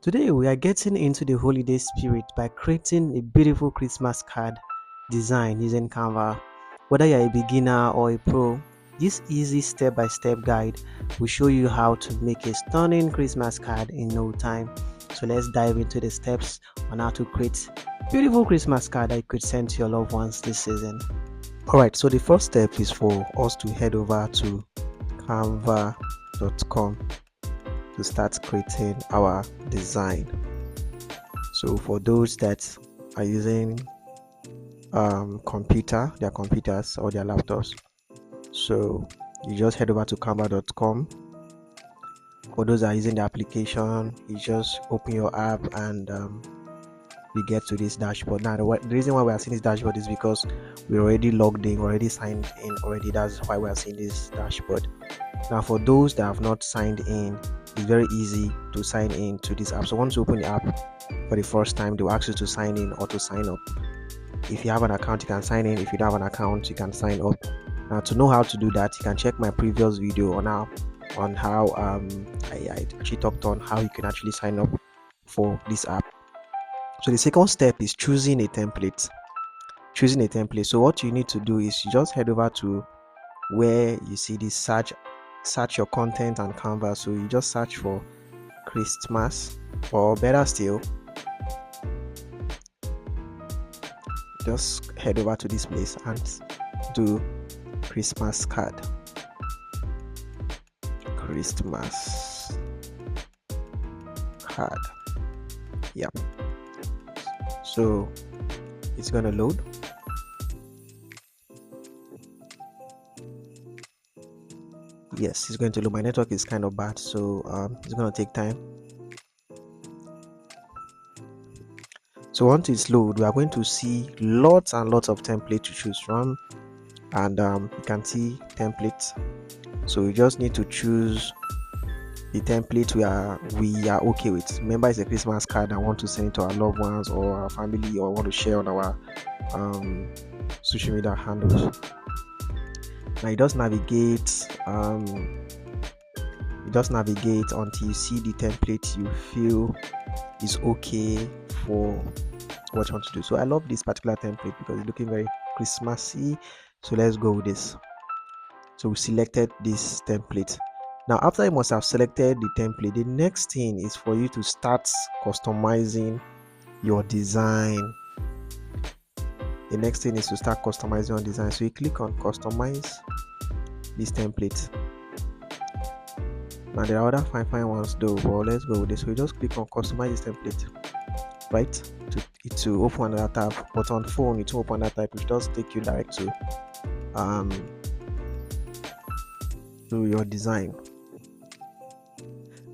Today we are getting into the holiday spirit by creating a beautiful Christmas card design using Canva. Whether you're a beginner or a pro, this easy step-by-step guide will show you how to make a stunning Christmas card in no time. So let's dive into the steps on how to create beautiful Christmas card that you could send to your loved ones this season. Alright, so the first step is for us to head over to canva.com to start creating our design. So for those that are using their computers or their laptops, so you just head over to canva.com. For those that are using the application, you just open your app and you get to this dashboard. Now the reason why we are seeing this dashboard is because we're already logged in, already signed in already. That's why we are seeing this dashboard. Now for those that have not signed in, it's very easy to sign in to this app. So once you open the app for the first time, they will ask you to sign in or to sign up. If you have an account, you can sign in. If you don't have an account, you can sign up. Now to know how to do that, you can check my previous video on how I actually talked on how you can actually sign up for this app. So the second step is choosing a template. So what you need to do is you just head over to where you see this search your content and Canva. So you just search for Christmas, or better still, just head over to this place and do Christmas card. Yep. So it's gonna load. Yes, it's going to load. My network is kind of bad, so it's going to take time. So once it's load, we are going to see lots and lots of templates to choose from, and you can see templates. So you just need to choose the template we are okay with. Remember, it's a Christmas card. I want to send it to our loved ones or our family, or want to share on our social media handles. Now you just navigate until you see the template you feel is okay for what you want to do. So I love this particular template because it's looking very Christmassy. So let's go with this. So we selected this template. Now after you must have selected the template, the next thing is for you to start customizing your design. The next thing is to start customizing your design. So you click on customize this template. Now there are other fine ones though, but let's go with this. So you just click on customize this template, right? To open another tab, but on phone it will open that tab, which does take you direct to your design.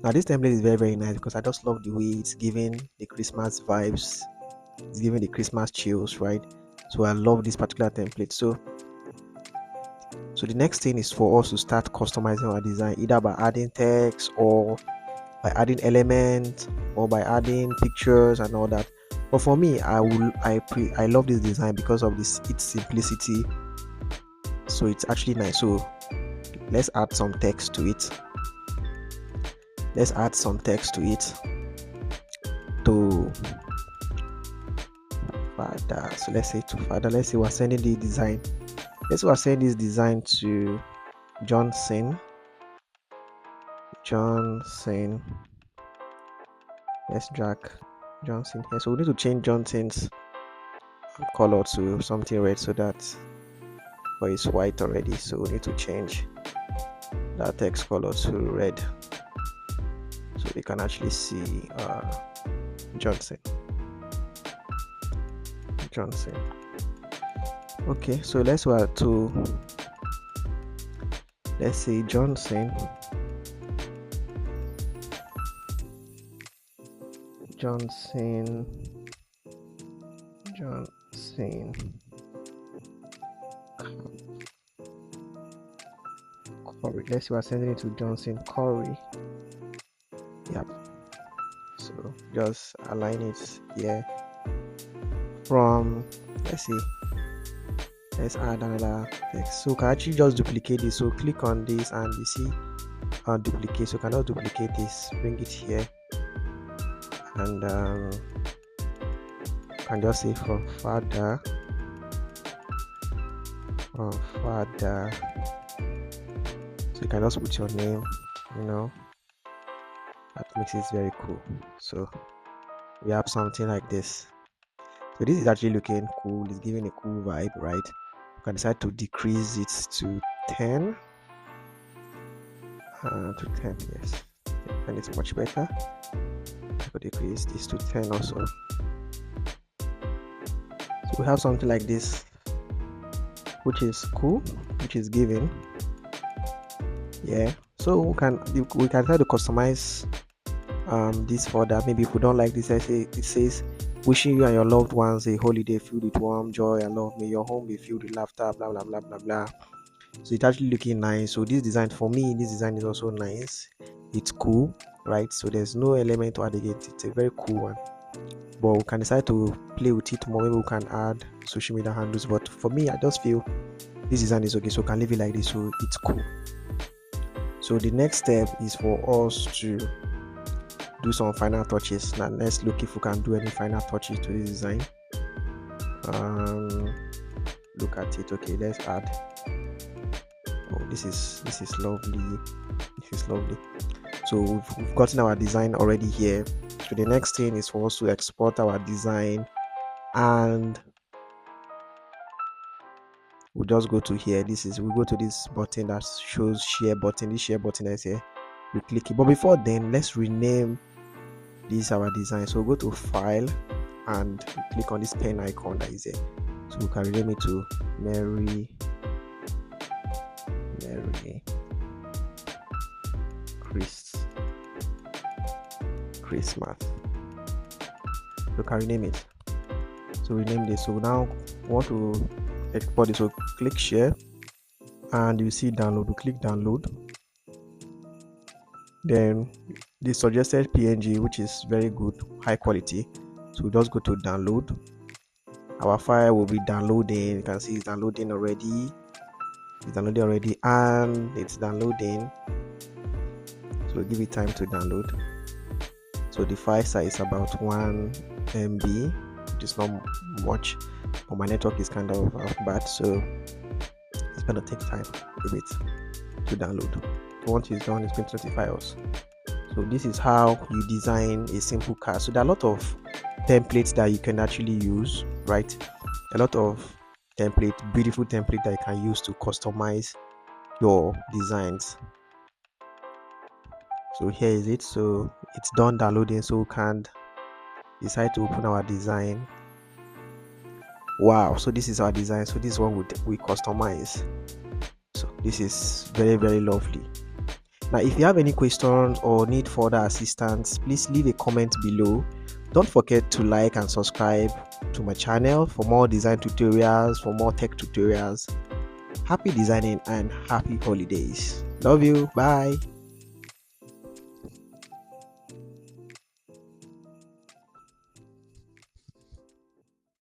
Now this template is very nice because I just love the way it's giving the Christmas vibes, it's giving the Christmas chills, right? So I love this particular template. So the next thing is for us to start customizing our design, either by adding text or by adding elements or by adding pictures and all that. But for me, I love this design because of its simplicity. So it's actually nice. So let's add some text to it. To father. So let's say to father. Let's say we're sending the design. Let's say we're sending this design to Johnson. Let's drag Johnson here. So we need to change Johnson's color to something red, so that, but it's white already. So we need to change that text color to red, so we can actually see Johnson. Okay, so let's say Johnson Corey. Let's say we're sending it to Johnson Corey. Yep. So just align it here. Let's add another text. So you can actually just duplicate this. So click on this and you see duplicate. So you cannot duplicate this, bring it here and you can just say from father, so you can just put your name, that makes it very cool. So we have something like this. So this is actually looking cool, it's giving a cool vibe, right? You can decide to decrease it to 10, yes, and it's much better. I could decrease this to 10 also. So we have something like this, which is cool, which is giving. Yeah, so we can try to customize this further. Maybe if we don't like this, I say it says wishing you and your loved ones a holiday filled with warmth, joy, and love. May your home be filled with laughter, blah blah blah blah blah. So it's actually looking nice. So this design, for me, this design is also nice. It's cool, right? So there's no element to add again. It's a very cool one. But we can decide to play with it more. Maybe we can add social media handles. But for me, I just feel this design is okay. So we can leave it like this. So it's cool. So the next step is for us to do some final touches. Now let's look if we can do any final touches to this design. Look at it. Okay, let's add. Oh, this is lovely. This is lovely. So we've gotten our design already here. So the next thing is for us to export our design, and we'll just go to here. We go to this button that shows share button. This share button is here. We click it. But before then, let's rename this our design. So we'll go to file and click on this pen icon that is here. So we can rename it to Merry Christmas. So can rename it. So rename this. So now we want to export this. So click share, and you see download. We click download. Then the suggested PNG, which is very good, high quality. So we just go to download. Our file will be downloading. You can see it's downloading already. And it's downloading. So give it time to download. So the file size is about 1 MB, which is not much, but my network is kind of bad, so it's gonna take time a bit to download. Once it's done, it's going to notify us. So this is how you design a simple card. So there are a lot of templates that you can actually use, right? A lot of beautiful template that you can use to customize your designs. So here is it. So it's done downloading, so we can decide to open our design. Wow, so this is our design. So this is what we customize. So this is very, very lovely. Now if you have any questions or need further assistance, please leave a comment below. Don't forget to like and subscribe to my channel for more design tutorials, for more tech tutorials. Happy designing and happy holidays. Love you. Bye.